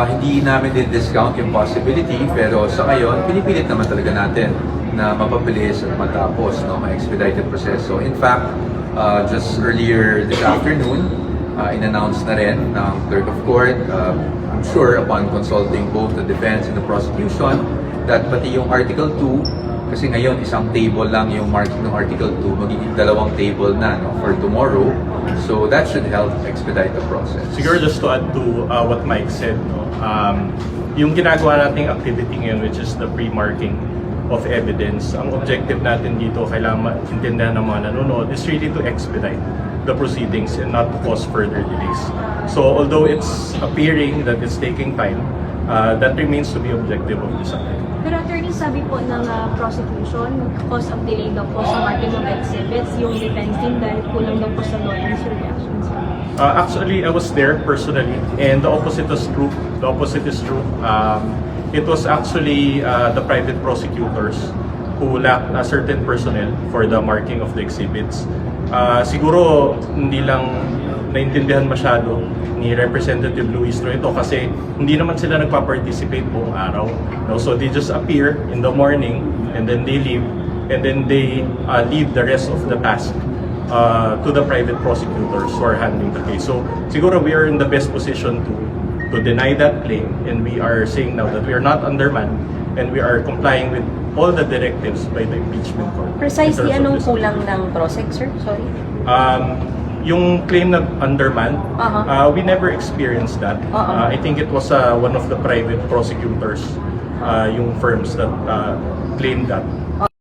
Hindi namin din-discount yung possibility, pero sa ngayon, pinipilit naman talaga natin na mapabilis at matapos, no, ma-expedited proseso. In fact, just earlier this afternoon, in-announce na rin ng Clerk of Court, I'm sure upon consulting both the defense and the prosecution, that pati yung Article 2, kasi ngayon isang table lang yung marking ng Article 2, magiging dalawang table na, no, for tomorrow. So that should help expedite the process. Siguro just to add to what Mike said, no, yung ginagawa nating activity ngayon, which is the pre-marking of evidence, ang objective natin dito, kailangan maintindihan ng mga nanonood, is really to expedite the proceedings and not to cause further delays. So although it's appearing that it's taking time, that remains to be objective of this activity. Pero attorney, sabi po ng prosecution, cause of delay daw po sa marking of exhibits, yung defense team dahil kulang daw po sa lawyer's reactions. Actually, I was there personally, and the opposite is true. The opposite is true. It was actually the private prosecutors who lacked a certain personnel for the marking of the exhibits. Siguro hindi lang naintindihan masyado ni Representative Luis ito kasi hindi naman sila nagpa-participate buong araw. No? So they just appear in the morning and then they leave, and then they leave the rest of the task to the private prosecutors who are handling the case. So siguro we are in the best position to deny that claim, and we are saying now that we are not undermanned and we are complying with all the directives by the impeachment court. Precisely anong kulang ng prosec, sir? Sorry. Yung claim na undermanned, we never experienced that. I think it was one of the private prosecutors, yung firms that claimed that.